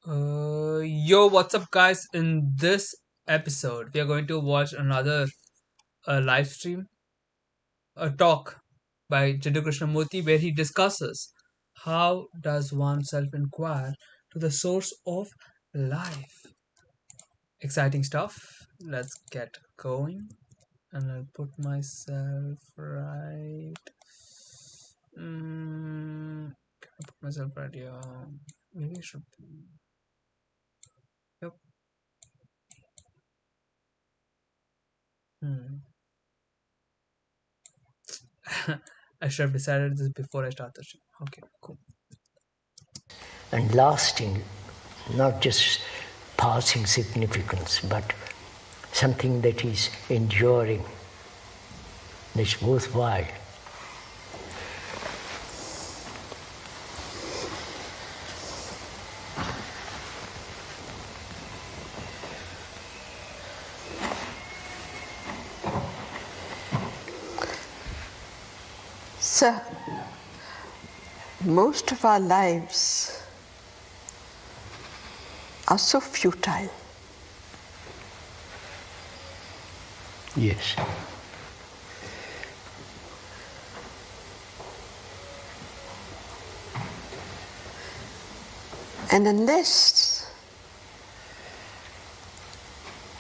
Yo, what's up, guys? In this episode, we are going to watch another live stream, a talk by Jiddu Krishnamurti, where he discusses how does one self-inquire to the source of life. Exciting stuff. Let's get going, and I'll put myself right. Can I put myself right here? Maybe I should. Yep. Hmm. I should have decided this before I start the stream. Okay, cool. And lasting, not just passing significance, but something that is enduring, that's worthwhile. So, most of our lives are so futile. Yes. And unless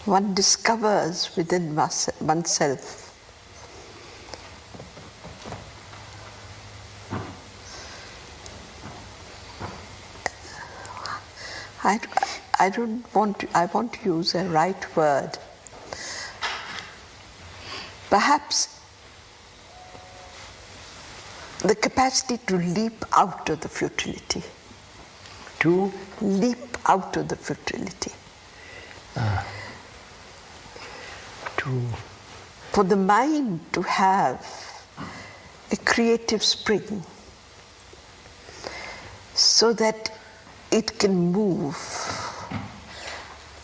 one discovers within oneself I want to use a right word. Perhaps the capacity to leap out of the futility. To leap out of the futility. For the mind to have a creative spring so that it can move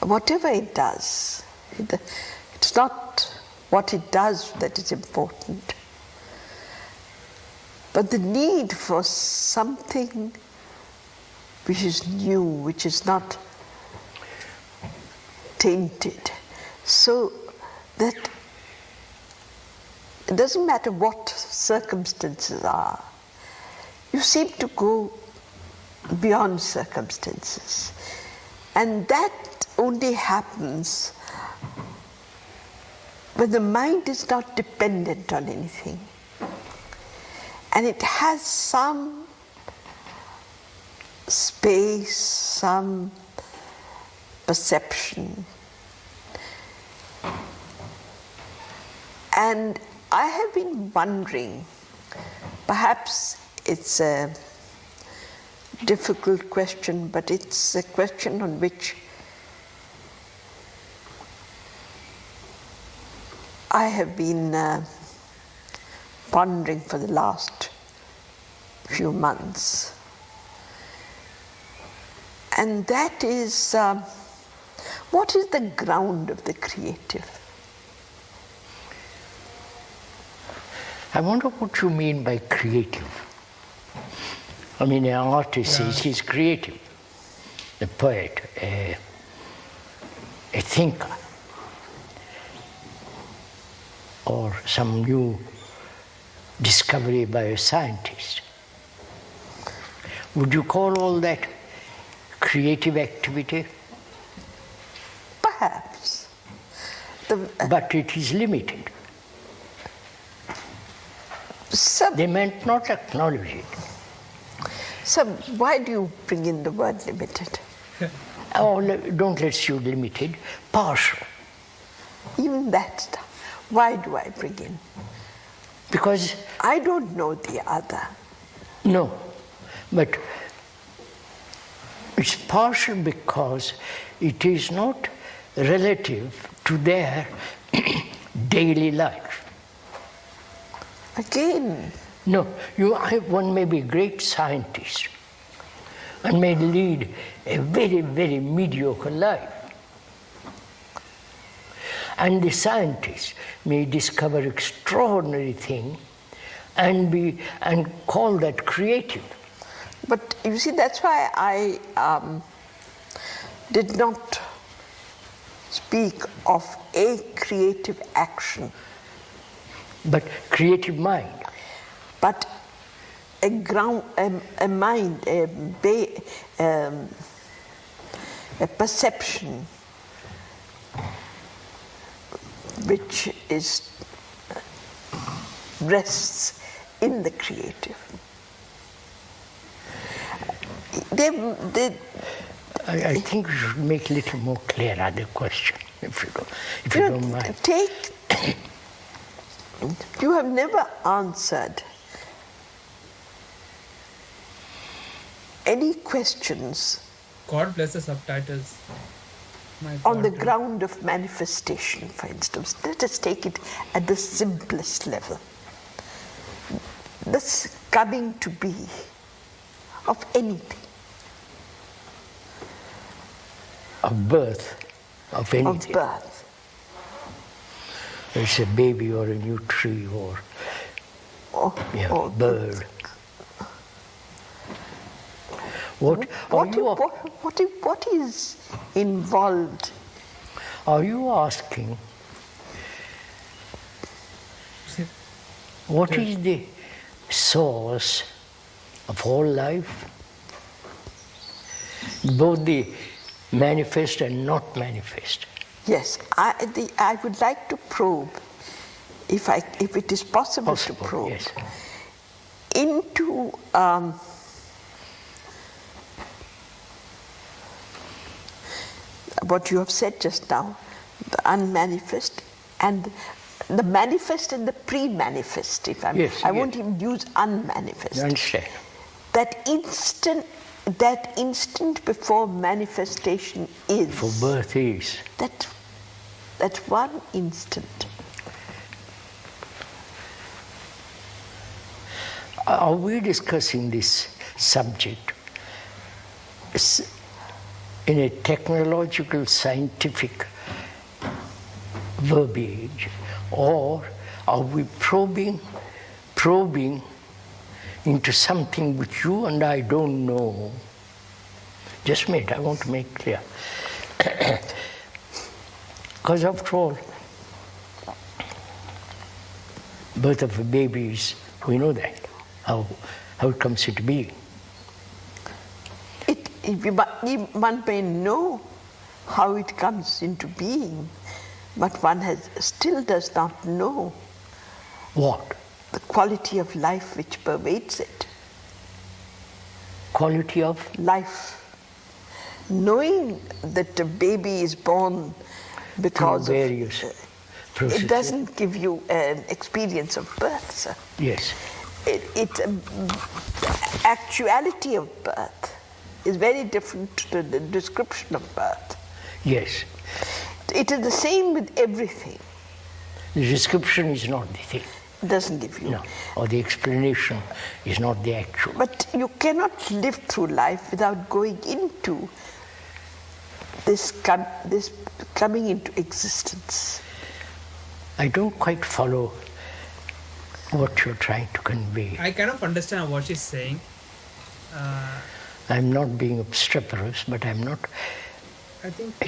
whatever it does. It's not what it does that is important, but the need for something which is new, which is not tainted, so that it doesn't matter what circumstances are, you seem to go beyond circumstances. And that only happens when the mind is not dependent on anything. And it has some space, some perception. And I have been wondering, perhaps it's a difficult question, but it's a question on which I have been pondering for the last few months. And that is, what is the ground of the creative? I wonder what you mean by creative. I mean, an artist says he's creative, a poet, a thinker, or some new discovery by a scientist. Would you call all that creative activity? Perhaps. But it is limited. They might not acknowledge it. So why do you bring in the word limited? Oh, don't let's use limited, partial. Even that stuff. Why do I bring in? Because I don't know the other. no, but it's partial because it is not relative to their daily life. Again. No, one may be a great scientist and may lead a very, very mediocre life. And the scientist may discover extraordinary thing and call that creative. But you see, that's why did not speak of a creative action, but creative mind. but a mind, a perception which rests in the creative. I think we should make a little more clearer the question, if you don't mind. You have never answered any questions God bless the subtitles. on the ground of manifestation, for instance. Let us take it at the simplest level. This coming to be of anything. Of birth, of anything. Of birth. It's a baby or a new tree or bird. What is involved? Are you asking what is the source of all life? Both the manifest and not manifest. Yes, I would like to probe, if it is possible to probe, yes, into what you have said just now, the unmanifest and the manifest and the pre-manifest. I won't even use unmanifest. I understand. That instant before manifestation is. For birth is. That one instant. Are we discussing this subject in a technological, scientific verbiage, or are we probing into something which you and I don't know? Just a minute, I want to make clear. Because after all, birth of a baby is, we know that, how it comes into being. One may know how it comes into being, but one still does not know what? The quality of life which pervades it. Quality of? Life. Knowing that a baby is born because through various processes. It doesn't give you an experience of birth, sir. Yes. It's actuality of birth is very different to the description of birth. Yes. It is the same with everything. The description is not the thing. It doesn't give you. No. Or the explanation is not the actual. But you cannot live through life without going into this coming into existence. I don't quite follow what you're trying to convey. I kind of understand what she's saying. I'm not being obstreperous, but I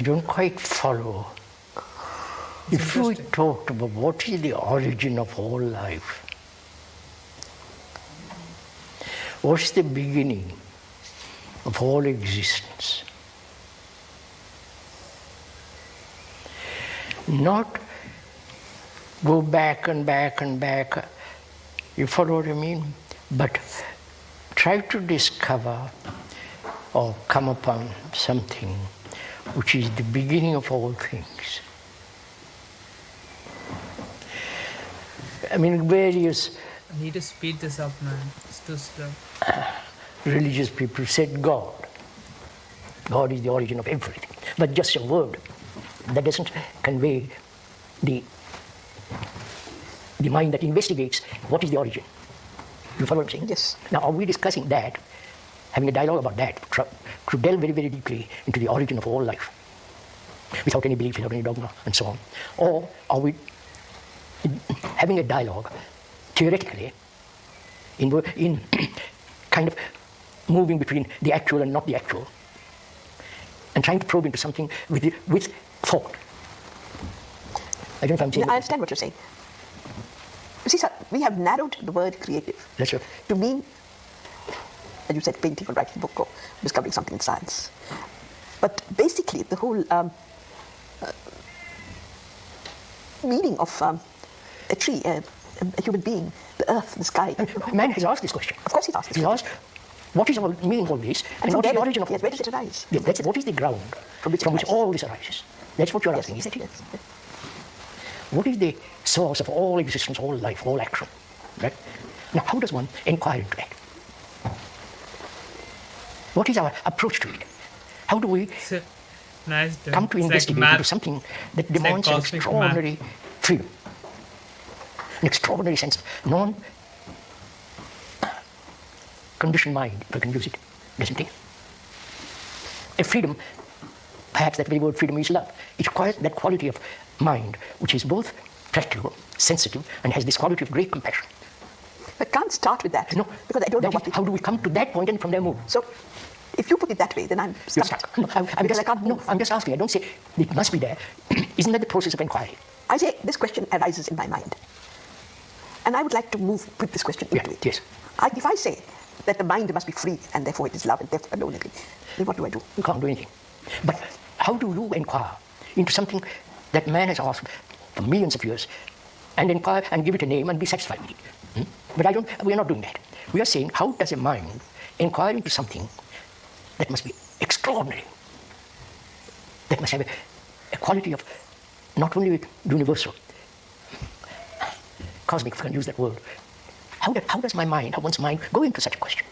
don't quite follow. If we talked about what is the origin of all life, what's the beginning of all existence? Not go back and back and back, you follow what I mean? But try to discover or come upon something which is the beginning of all things. I mean, various... I need to speed this up, man. It's too slow. Religious people said God. God is the origin of everything. But just a word that doesn't convey the mind that investigates what is the origin. You follow what I'm saying? Yes. Now, are we discussing that, having a dialogue about that, to delve very, very deeply into the origin of all life, without any belief, without any dogma, and so on? Or are we having a dialogue, theoretically, in kind of moving between the actual and not the actual, and trying to probe into something with thought. I don't know if I'm saying. I understand what you're saying. You see, sir, we have narrowed the word creative to mean, as you said, painting or writing a book or discovering something in science. But basically, the whole meaning of a tree, a human being, the earth, the sky. Man has asked this question. Of course he's asked this question. He's asked, what is the meaning of all this? And what is the origin of all this? Where does it arise? Yes, that's it. What is the ground from which all this arises? That's what you're asking, isn't it? Yes. What is the source of all existence, all life, all action? Right? Now, how does one inquire into that? What is our approach to it? How do we come to investigate into something that demands an extraordinary freedom, an extraordinary sense of non-conditioned mind, if I can use it, doesn't it? A freedom, perhaps that very word freedom is love. It requires that quality of mind which is both practical, sensitive, and has this quality of great compassion. I can't start with that. No, because I don't know what. How do we come to that point and from there move? So, if you put it that way, then I'm stuck. You're stuck. No, I'm just asking. I don't say it must be there. Isn't that the process of inquiry? I say this question arises in my mind, and I would like to put this question into it. Yes. If I say that the mind must be free and therefore it is love and therefore alone, then what do I do? You can't do anything. But how do you inquire into something that man has asked for millions of years, and inquire and give it a name and be satisfied with it? But we are not doing that. We are saying, how does a mind inquire into something that must be extraordinary, that must have a quality of not only universal, cosmic, if I can use that word. How does one's mind go into such a question?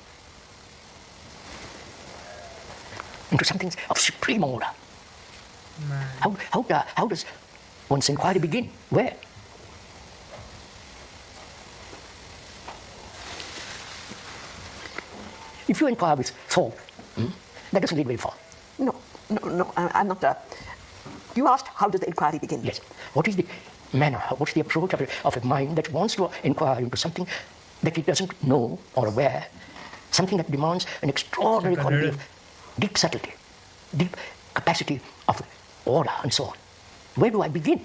Into something of supreme order. How does one's inquiry begin? Where? If you inquire with thought, that doesn't lead very far. No, I'm not. You asked, how does the inquiry begin? Yes. What is the manner, what's the approach of a mind that wants to inquire into something that it doesn't know or aware, something that demands an extraordinary quality of deep subtlety, deep capacity of order, and so on? Where do I begin?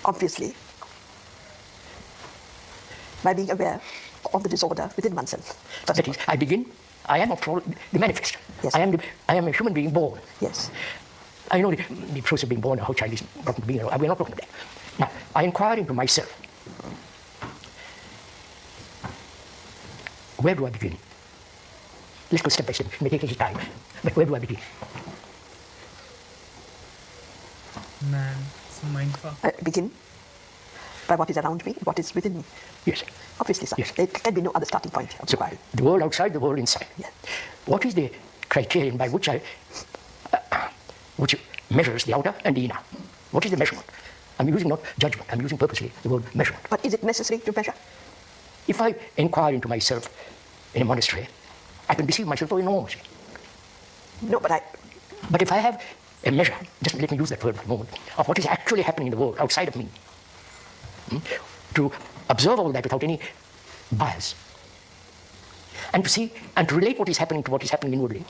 Obviously, by being aware of the disorder within oneself. That is, I am after all the manifest. Yes. I am a human being born. Yes. I know the process of being born, how child is brought into being. We're not talking about that. Now, I inquire into myself. Where do I begin? Let's go step by step. It may take his time. But where do I begin? Man, it's a mindfuck. I begin by what is around me, what is within me. Yes. Obviously, sir. Yes. There can be no other starting point of inquiry. The world outside, the world inside. Yes. What is the criterion by which which measures the outer and the inner? What is the measurement? I'm using not judgment, I'm using purposely the word measurement. But is it necessary to measure? If I inquire into myself in a monastery, I can deceive myself enormously. No, but if I have a measure, just let me use that word for a moment, of what is actually happening in the world outside of me, to observe all that without any bias, and to see and to relate what is happening to what is happening inwardly,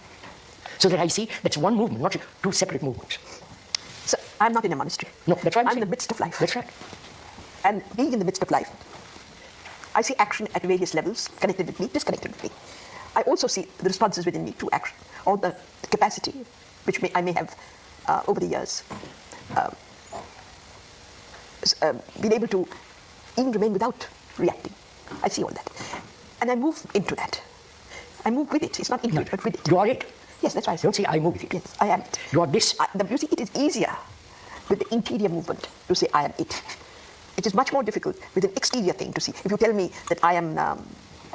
so that I see that's one movement, not two separate movements. So I'm not in a monastery. No, that's right. I'm in the midst of life. That's right. And being in the midst of life, I see action at various levels, connected with me, disconnected with me. I also see the responses within me to action, or the capacity which I may have over the years been able to even remain without reacting. I see all that. And I move into that. I move with it. It's not into it, but with it. You are it. Yes, that's right. Don't say I move with it. Yes, I am it. You are this. You see, it is easier with the interior movement to say I am it. It is much more difficult with an exterior thing to see. If you tell me that I am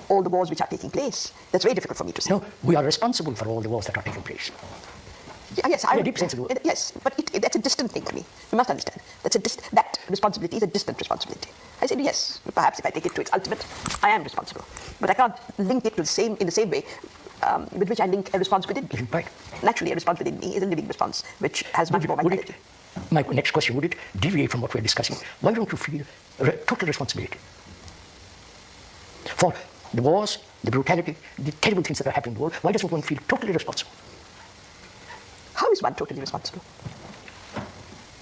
all the wars which are taking place, that's very difficult for me to see. No, we are responsible for all the wars that are taking place. Yes, in a deep sense of the word. Yes, but that's a distant thing to me. You must understand. That responsibility is a distant responsibility. I said, yes, perhaps if I take it to its ultimate, I am responsible. But I can't link it to in the same way with which I link a response within me. Right. Naturally, a response within me is a living response, which has much more vitality. My next question, would it deviate from what we're discussing? Why don't you feel total responsibility for the wars, the brutality, the terrible things that are happening in the world? Why doesn't one feel totally responsible? one totally responsible?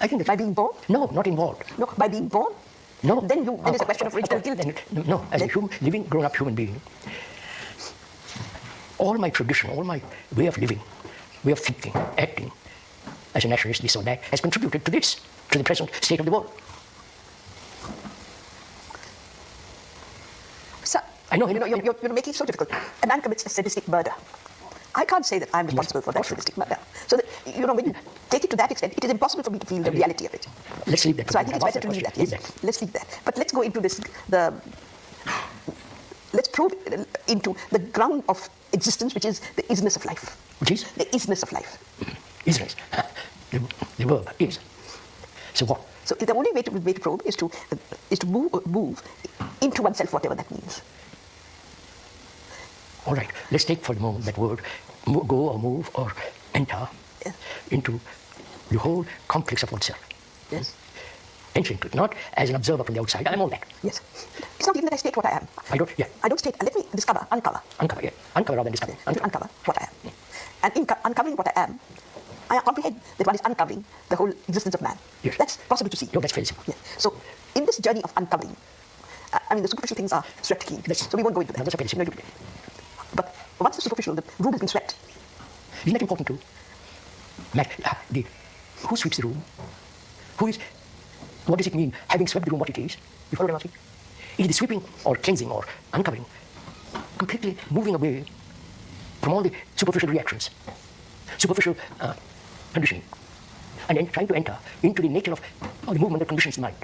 I think By being born? No, not involved. No, by being born? No. Then it's a question of original guilt. No, as a living, grown-up human being, all my tradition, all my way of living, way of thinking, acting, as a nationalist, this or that, has contributed to this, to the present state of the world. Sir, I know. You're making it so difficult. A man commits a sadistic murder. I can't say that I'm responsible for that sadistic murder. So that, when you take it to that extent, it is impossible for me to feel the reality of it. Let's leave that. So I think it's better to leave that. Yes. Let's leave that. But let's go into this. Let's probe into the ground of existence, which is the isness of life. Which is? The isness of life. Isness. The verb is. So what? So the only way to probe is to move into oneself, whatever that means. All right. Let's take for the moment that word, go or move or enter into the whole complex of oneself. Yes. Enter into it, not as an observer from the outside. I'm all that. Yes. It's not even that I state what I am. I don't. Yeah. I don't state. Let me discover, uncover. Uncover. Yeah. Uncover rather than discover. Uncover what I am. And in uncovering what I am, I comprehend that one is uncovering the whole existence of man. Yes. That's possible to see. No, that's very simple. Yeah. So, in this journey of uncovering, the superficial things are swept clean. So we won't go into that. No, that's very simple. But once the superficial, the room has been swept. Isn't that important too? Who sweeps the room? What does it mean, having swept the room, what it is? You follow what I'm asking? Is the sweeping or cleansing or uncovering completely moving away from all the superficial reactions, superficial conditioning, and then trying to enter into the nature of the movement that conditions the mind?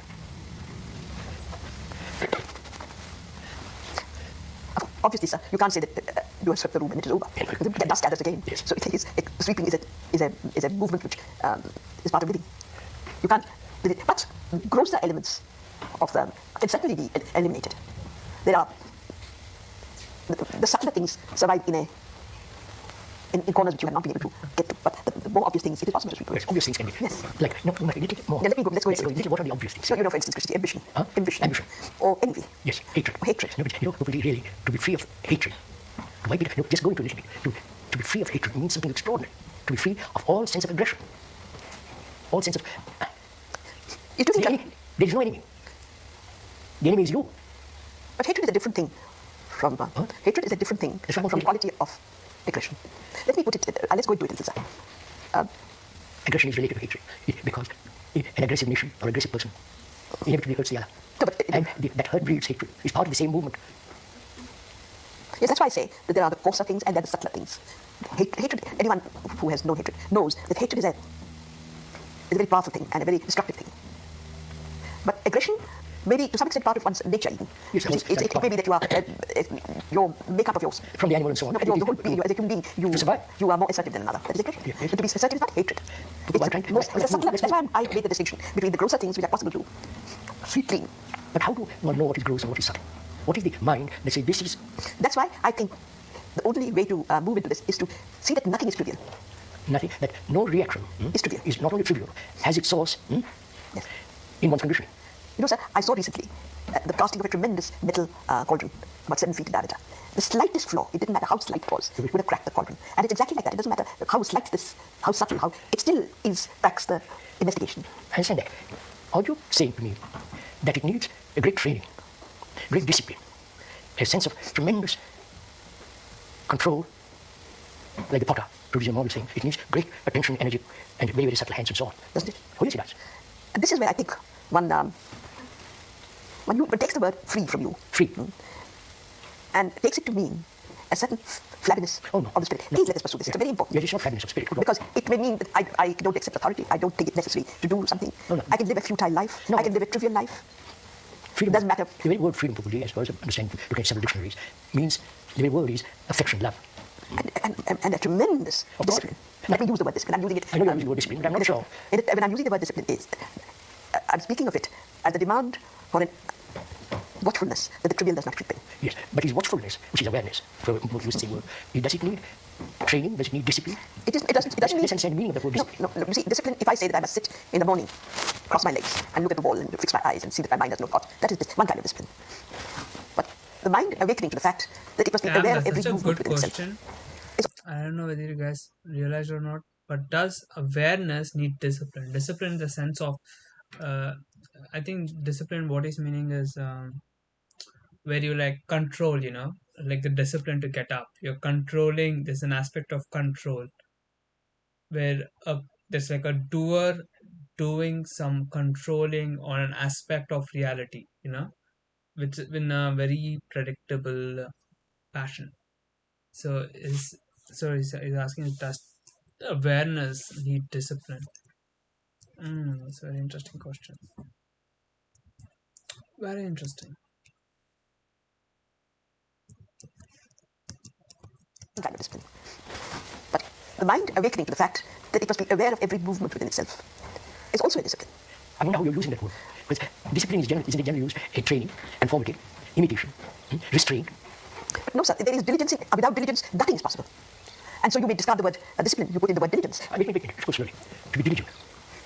Obviously, sir, you can't say that you have swept the room and it is over. The dust gathers again. Yes. So sweeping is a movement which is part of living. You can't. But grosser elements of them can certainly be eliminated. There are the subtler things survive in corners which you have not been able to get to. But the more obvious things, it is possible to sweep away. Yes, obvious things can be. Yes. Like, no, little more. Yeah, let's go. What are the obvious things? So, for instance, Christy, ambition. Huh? Ambition. Or envy. Yes, hatred. Or hatred. No, really, to be free of hatred. Just go into this. To be free of hatred means something extraordinary. To be free of all sense of aggression. All sense of... There is no enemy. The enemy is you. But hatred is a different thing from... Hatred is a different thing from quality of aggression. Let me put it... let's go into it a little, sir. Aggression is related to hatred. Because an aggressive nation or aggressive person inevitably hurts the other. No, but, and that hurt breeds hatred. It's part of the same movement. Yes, that's why I say that there are the coarser things and there are the subtler things. Hatred, anyone who has known hatred knows that hatred is a very powerful thing and a very destructive thing. But aggression may be to some extent part of one's nature even. Yes, it may be that you are, your makeup of yours. From the animal and so on. No, the whole being, as a human being, you are more assertive than another. That is aggression. Yes. But to be assertive is not hatred. That's why I made the distinction between the grosser things which are possible to sweep clean. But how do one know what is gross and what is subtle? What is the mind that says this is... That's why I think the only way to move into this is to see that nothing is trivial. Nothing, that no reaction is trivial. Is not only trivial, has its source yes. in one's conditioning. You know, sir, I saw recently the casting of a tremendous metal cauldron, about 7 feet in diameter. The slightest flaw, it didn't matter how slight it was, would have cracked the cauldron. And it's exactly like that. It doesn't matter how slight this, how subtle, how... It still cracks the investigation. I understand that. Are you saying to me that it needs a great training, great discipline, a sense of tremendous control, like the potter produces a model saying, it needs great attention, energy, and very, very subtle hands and so on? Doesn't it? Oh, yes, it does. And this is where I think one takes the word free from you. Free. And takes it to mean a certain flabbiness of the spirit. Please let us pursue this. It's very important. Yes, it's not flabbiness of spirit. Because it may mean that I don't accept authority. I don't think it necessary to do something. No. I can live a futile life. No. I can live a trivial life. Freedom, it doesn't matter. The very word freedom, probably, as far as I understand, looking at several dictionaries, means the very word is affection, love. And a tremendous discipline. Let me use the word discipline. I'm using it. I know you're using the word discipline, but I'm not sure. When I'm using the word discipline, I'm speaking of it as a demand for an watchfulness that the trivial does not creep in. Yes, but his watchfulness, which is awareness, for both use the same word, does it need training? Does it need discipline? It doesn't need... Let's understand the meaning of the word discipline. No. You see, discipline, if I say that I must sit in the morning, cross my legs, and look at the wall and fix my eyes and see that my mind has no thought, that is one kind of discipline. But the mind awakening to the fact that it must be aware of every movement within itself. I don't know whether you guys realized or not, but does awareness need discipline? Discipline in the sense of, uh, I think discipline, what is meaning is where you like control, like the discipline to get up. You're controlling, there's an aspect of control where there's like a doer doing some controlling on an aspect of reality, which in a very predictable fashion. So he's asking, does awareness need discipline? That's a very interesting question. Very interesting. Kind of discipline. But the mind awakening to the fact that it must be aware of every movement within itself is also a discipline. I wonder how you're using that word. Because discipline is generally used in training and formative, imitation, restraint. But no, sir, there is diligence. Without diligence, nothing is possible. And so you may discard the word discipline, you put in the word diligence. Of course, slowly. To be diligent.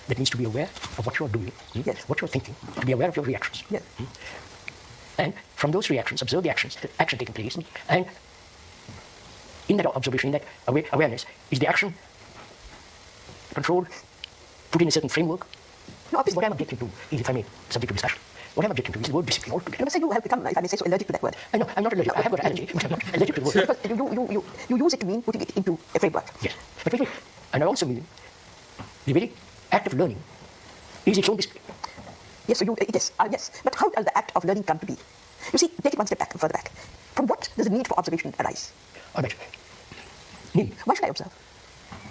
That means to be aware of what you're doing, yes. what you're thinking, to be aware of your reactions. Yes. And from those reactions, observe the action taking place, and in that observation, in that awareness, is the action controlled, put in a certain framework? No, obviously. What I'm objecting to is, if I may, subject to discussion. What I'm objecting to is the word discipline altogether. No, sir, you have become, if I may say so, allergic to that word. No, I'm not allergic. I have got an allergy, but I'm not allergic to the word. Because you use it to mean putting it into a framework. Yes. But wait. And I also mean the very act of learning is its own discipline. Yes, so yes. But how does the act of learning come to be? You see, take it one step back and further back. From what does the need for observation arise? All right. Need. Why should I observe?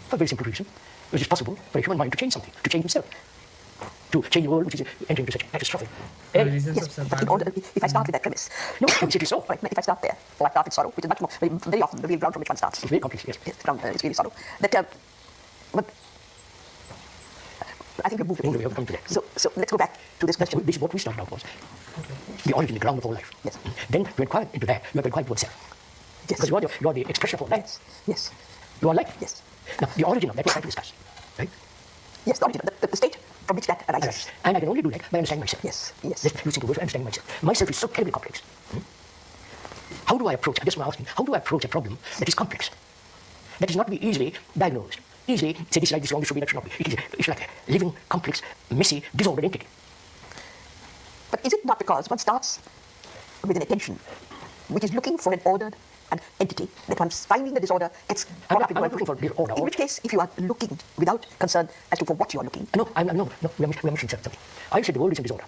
For a very simple reason. It is possible for a human mind to change something, to change himself, to change the world which is entering into such catastrophic. Yes, but in order, if I start with that premise. No, it is so. Right, if I start there, or I start with sorrow, which is much more, very often the real ground from which one starts. It's very complex, yes. It's really sorrow. That, but I think we've moved Anyway, we'll come to that. So let's go back to this question. This is what we started out was. The origin, the ground of all life. Yes. Then to inquire into that, you have to inquire into yourself. Yes. Because you are the expression of all life. Yes. You are life. Yes. Now, the origin of that we're trying to discuss. Right? Yes, the origin, the state from which that arises. And I can only do that by understanding myself. Yes. Let's use the word for understanding myself. Myself is so terribly complex. How do I approach, I just want to ask, how do I approach a problem that is complex? That is not to be easily diagnosed. Easily, say this is like this wrong, this should be, that should not be. It's like a living, complex, messy, disordered entity. But is it not because one starts with an attention which is looking for an ordered an entity that once finding the disorder gets caught up in I'm not looking for disorder. In which case, if you are looking without concern as to for what you are looking. No, we are missing something. I said the world is in disorder.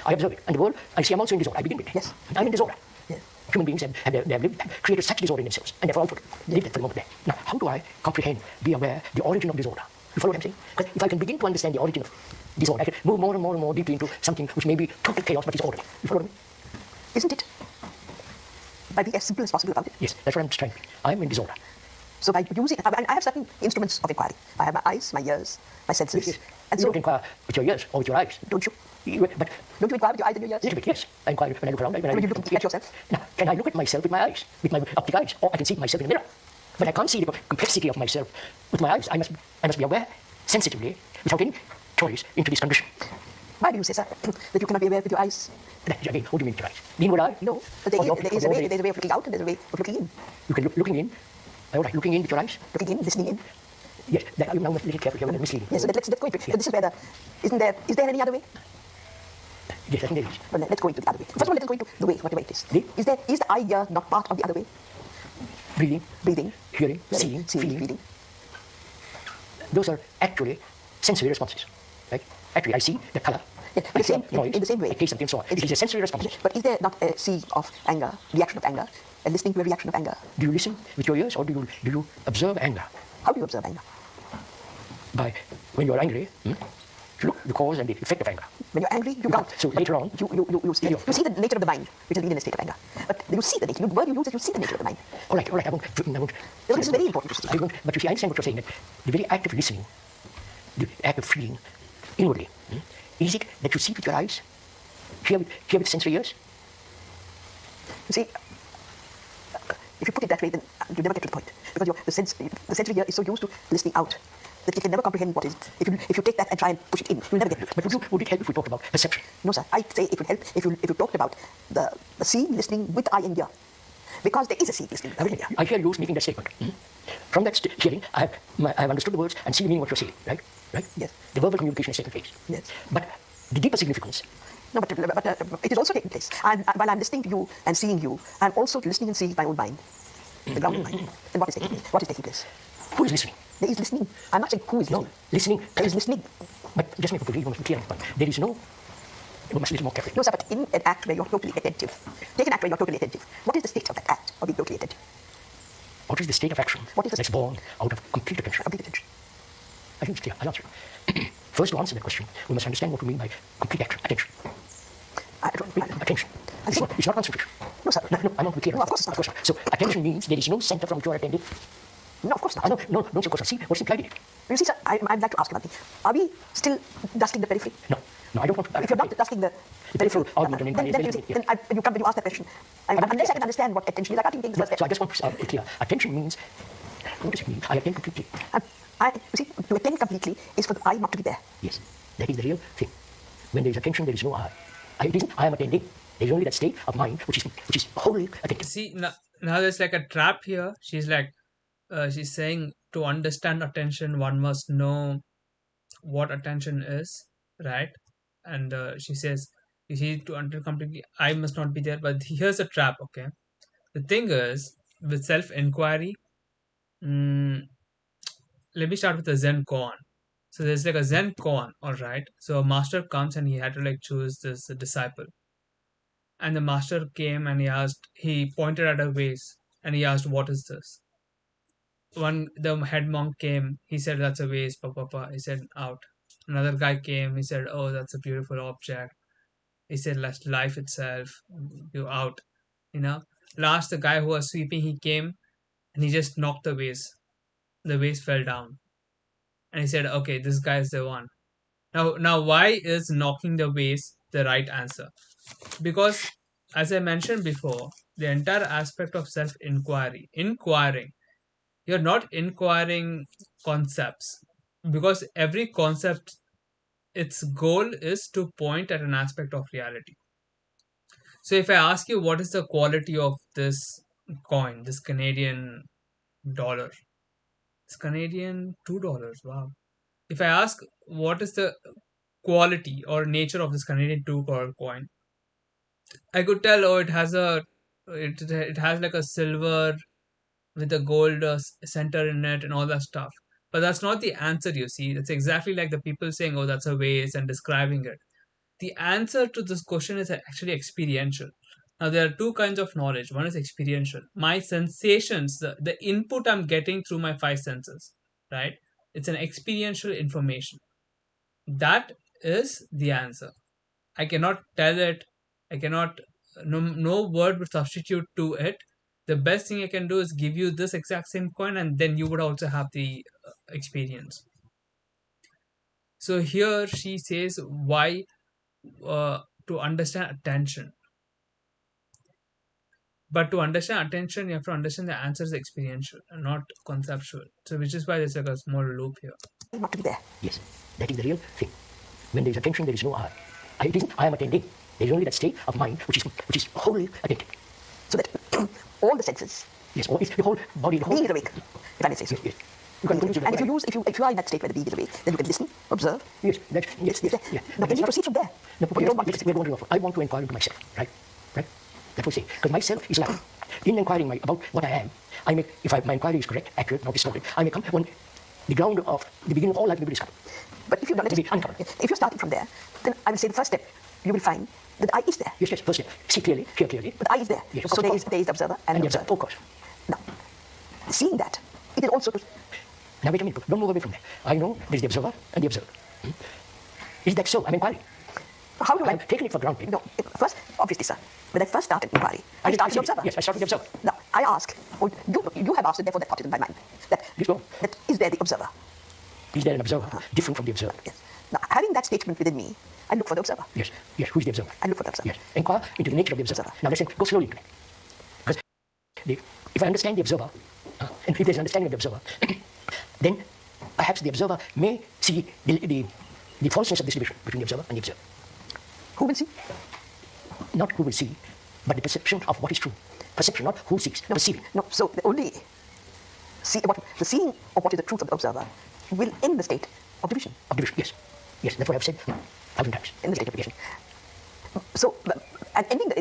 I observe it. And the world, I see I'm also in disorder. I begin with it. Yes. I'm in disorder. Yes. Human beings have created such disorder in themselves, and therefore lived it for the moment there. Now, how do I comprehend, be aware, the origin of disorder? You follow what I'm saying? Because if I can begin to understand the origin of disorder, I can move more and more and more deeply into something which may be total chaos but is ordered. You follow what I mean? Isn't it? By being as simple as possible about it. Yes, that's what I'm trying to be. I'm in disorder. So by using, I have certain instruments of inquiry. I have my eyes, my ears, my senses. Yes. And You so, don't inquire with your ears or with your eyes. don't you? But Don't you inquire with your eyes and your ears? little bit, yes. I inquire when I look around. When you look at yourself? Now, can I look at myself with my eyes, with my optic eyes, or I can see myself in the mirror? But I can't see the complexity of myself with my eyes. I must be aware, sensitively, without any choice, into this condition. Why do you say, sir, that you cannot be aware with your eyes? Again, what do you mean with your eyes? The inward eye? No, but there is a way of looking out and there's a way of looking in. You can looking in. All right, looking in with your eyes. Looking in, listening in. Yes, that, now must be a little careful here, misleading. Yes, so let's go into it. But this is where is there any other way? Yes, I think there is. Well, let's go into the other way. First of all, let's go into the way, whatever it is. Is the eye here not part of the other way? Breathing, hearing, seeing, feeling. Those are actually sensory responses, right? Actually, I see the color. Yeah, in the same way. I taste something, so on. It is a sensory response. But is there not a seeing of anger, reaction of anger, and listening to a reaction of anger? Do you listen with your ears, or do you observe anger? How do you observe anger? By when you are angry, you look the cause and the effect of anger. When you're angry, you can't. So later on, you see the nature of the mind, which has been in a state of anger. But you see the nature. The word you use is you see the nature of the mind. All right. I won't. This is very important to see. I won't. But you see, I understand what you're saying. That the very act of listening, the act of feeling inwardly, is it that you see with your eyes, hear with sensory ears? You see, if you put it that way, then you never get to the point because the sensory ear is so used to listening out that you can never comprehend what is it. If you take that and try and push it in, you'll never get to it. But would it help if we talk about perception? No, sir. I'd say it would help if you talked about the seeing, listening with eye and ear. Because there is a seed listening. I hear you making that statement. From that hearing, I have understood the words and see the meaning of what you're saying, right? Right? Yes. The verbal communication is taking place. Yes. But the deeper significance. No, but it is also taking place. And while I'm listening to you and seeing you, I'm also listening and seeing my own mind, the grounding mind. And what is taking place? What is taking place? Who is listening? There is listening. I'm not saying who is listening. No, listening. There is listening. But just make a read one clear point. There is no. You must listen more carefully. No, sir, but in an act where you're totally attentive, take an act where you're totally attentive. What is the state of that act of being totally attentive? What is the state of action What is the that's born out of complete attention? Complete attention. I think it's clear. I'll answer it. First, to answer that question, we must understand what we mean by complete action. Attention. Attention. It's not concentration. No, sir. No, I'm not clear. No, of course not. Of course not. So attention means there is no center from which you are attending. No, of course not. No, of course not. See, what's implied in it? You see, sir, I'd like to ask you one thing. Are we still dusting the periphery? No, I don't want to. If you're not dusting the periphery, argument and then you ask that question. Unless I can understand what attention is, I can't even take the first step. So I just want to be clear. Attention means, what does it mean? I attend completely. You see, to attend completely is for the I not to be there. Yes, that is the real thing. When there is attention, there is no I. I am attending. There is only that state of mind which is wholly attentive. See, now there's like a trap here. She's like, she's saying to understand attention, one must know what attention is, right? And she says, you see, to understand completely, I must not be there. But here's a trap, okay? The thing is, with self-inquiry, let me start with the Zen koan. So there's like a Zen koan, all right? So a master comes and he had to like choose this disciple. And the master came and he pointed at a vase and he asked, what is this? The head monk came, he said, that's a vase, papa. He said, out. Another guy came, he said, oh, that's a beautiful object. He said, that's life itself, you out. Last, the guy who was sweeping, he came and he just knocked the vase. The vase fell down. And he said, okay, this guy is the one. Now, why is knocking the vase the right answer? Because, as I mentioned before, the entire aspect of self-inquiring, you're not inquiring concepts, because every concept, its goal is to point at an aspect of reality. So if I ask you what is the quality of this coin, this Canadian dollar, it's Canadian $2, wow. If I ask what is the quality or nature of this Canadian $2 coin, I could tell, oh, it has like a silver with a gold center in it and all that stuff. But that's not the answer, you see. It's exactly like the people saying, oh, that's a vase and describing it. The answer to this question is actually experiential. Now, there are two kinds of knowledge. One is experiential. My sensations, the input I'm getting through my five senses, right? It's an experiential information. That is the answer. I cannot tell it. No word would substitute to it. The best thing I can do is give you this exact same coin, and then you would also have the experience. So here she says why to understand attention. But to understand attention, you have to understand the answer is experiential and not conceptual. So which is why there's like a small loop here. Not to be there. Yes, that is the real thing. When there is attention, there is no I. I am attending. There is only that state of mind which is wholly attentive. So that all the senses. Yes, the whole body, the whole being is awake, if I may say so. Yes. And if you are in that state where the being is awake, then you can listen, observe. Yes. Yeah. Now, can you proceed from there? No, but I want to inquire into myself, right? That will say, because myself is lacking. In inquiring about what I am, if my inquiry is correct, accurate, not distorted, I may come when the ground of the beginning of all life will be discovered. But if you're starting from there, then I will say the first step, you will find that I is there. Yes, first step. See clearly, hear clearly. But I is there. Yes, so there is the observer and the observer. Of course. Now, seeing that, it is also... Now wait a minute, don't move away from there. I know there is the observer and the observed. Is that so? I'm inquiring. How do I... I've taken it for granted. No, first, obviously, sir, when I first started inquiry, I started with the observer. Yes, I started with the observer. Now, I ask, you have asked, and therefore that thought is in my mind, that is there the observer? Is there an observer different from the observer? Yes. Now, having that statement within me, I look for the observer. Yes, who is the observer? I look for the observer. Yes, inquire into the nature of the observer. Now let's go slowly into it. Because if I understand the observer, and if there's an understanding of the observer, then perhaps the observer may see the falseness of this division between the observer and the observed. Who will see? Not who will see, but the perception of what is true. perception, not who sees, perceiving. No, so the only the seeing of what is the truth of the observer will end the state of division. Of division, yes. Yes, that's what I've said 1,000 times. In the state of division. So, and ending,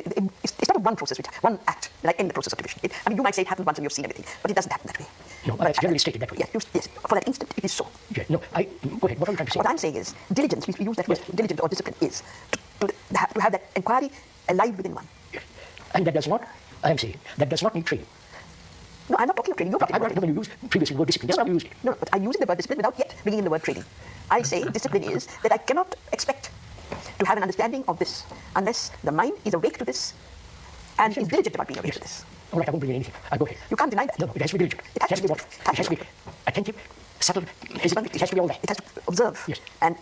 it's not one process, one act that I end the process of division. I mean, you might say it happens once and you've seen everything, but it doesn't happen that way. No, it's generally stated that way. Yeah, yes, for that instant, it is so. Yeah, no, go ahead, what are you trying to say? What I'm saying is, diligence, we use that word, diligence or discipline is to have that inquiry alive within one. Yes. And that does not, I am saying, that does not need training. No, I'm not talking of training. You're talking about when you use previously the word discipline. That's not how you used it. No, but I'm using the word discipline without yet bringing in the word training. I say discipline is that I cannot expect to have an understanding of this unless the mind is awake to this and is diligent about being awake to this. All right, I won't bring in anything. I'll go ahead. You can't deny that. No, it has to be diligent. It has to be what? It has to be attentive, subtle, hesitant. It has to be all that. It has to observe. Yes. And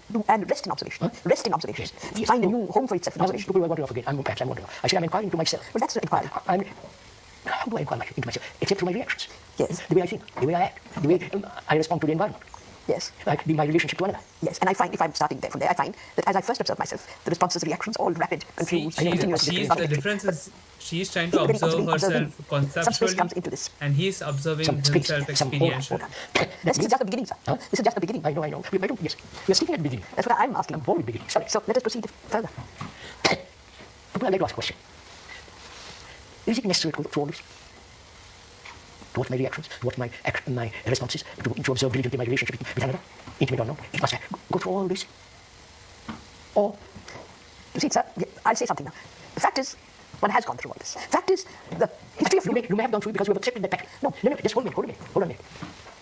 rest in observation. Huh? Rest in observation. Yes. Find a new home for itself in Now, observation. look, I want to again. Perhaps I'm wondering. I said I'm inquiring into myself. Well, that's not inquiry. How do I inquire into myself? Except through my reactions. Yes. The way I think, the way I act, the way I respond to the environment. Yes. Like my relationship to another. Yes, and I find, if I'm starting there from there, I find that as I first observe myself, the responses, reactions, all rapid, confused, continuous. The difference is she's trying to observe herself Some space comes conceptually, into this. and he's observing himself experientially. This is just the beginning, sir. Huh? This is just the beginning. I know. Yes. We are speaking at the beginning. That's what I'm asking. I'm already beginning. Sorry. So let us proceed further. But I'd like to ask a question. Is it necessary to go through all this? Towards my reactions, towards my responses, to observe diligently my relationship with another, intimate or not? Must I go through all this? Or, You see, sir, I'll say something now. The fact is, one has gone through all this. Fact is, the history of you may have gone through it because we have accepted that fact. No, just hold on a minute.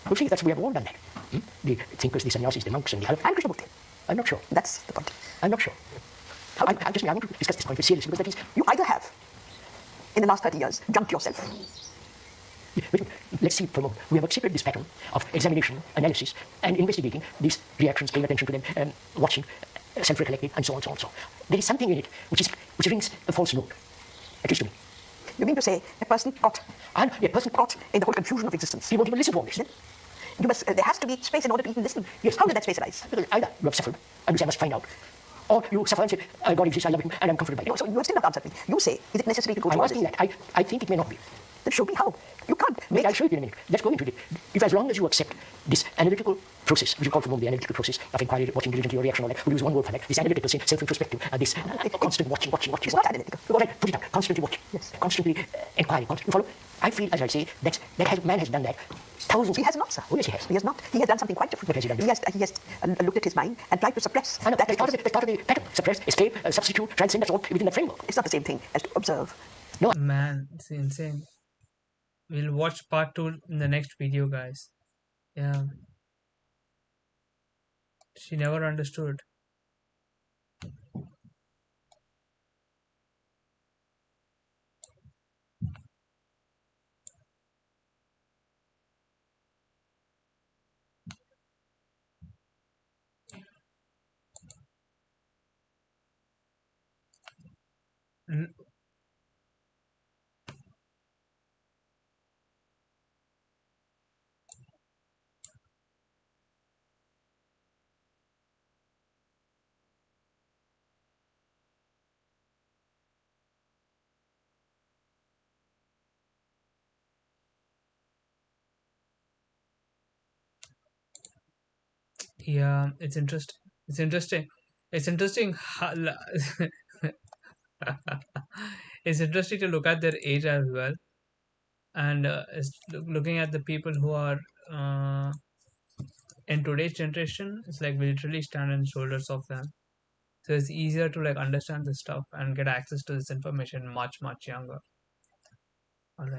You see, we have all done that. The thinkers, the sannyasis, the monks, and the other. I'm Krishnamurti. I'm not sure. That's the point. I'm not sure. I want to discuss this point seriously because that is. You either have, in the last 30 years, jumped yourself. Let's see for a moment. We have accepted this pattern of examination, analysis, and investigating these reactions, paying attention to them, watching, self-recollecting, and so on. There is something in it which rings a false note, at least to me. You mean to say a person caught in the whole confusion of existence? He won't even listen to all this. There has to be space in order to even listen. Yes. How did that space arise? Either you have suffered, and you say I must find out, or you suffer and say, God exists, I love him, and I'm comforted by it. No, so you have still not answered me. You say, is it necessary to go through I'm all asking this? that. I think it may not be. Then show me how. You can't Wait, make... I'll show you in a minute. Let's go into it. If as long as you accept this analytical process, which you call for the analytical process of inquiry, watching diligently your reaction, all that, we'll use one word for that, this analytical, self-introspective, this constant watching. It's not analytical. All right, put it down. Constantly watching. Yes. Constantly inquiring. You follow? I feel, as I say, man has done that thousands. He has not, sir. Oh, yes, he has. He has not. He has done something quite different. What has he done? He has looked at his mind and tried to suppress. I know, that's part of the pattern. Suppress, escape, substitute, transcend, that's all within that framework. It's not the same thing as to observe. Man, it's insane. We'll watch part 2 in the next video, guys. Yeah. She never understood. N- Yeah, it's interesting. It's interesting. It's interesting. It's interesting to look at their age as well, and looking at the people who are in today's generation. It's like we literally stand on the shoulders of them. So it's easier to like understand this stuff and get access to this information much younger. All right.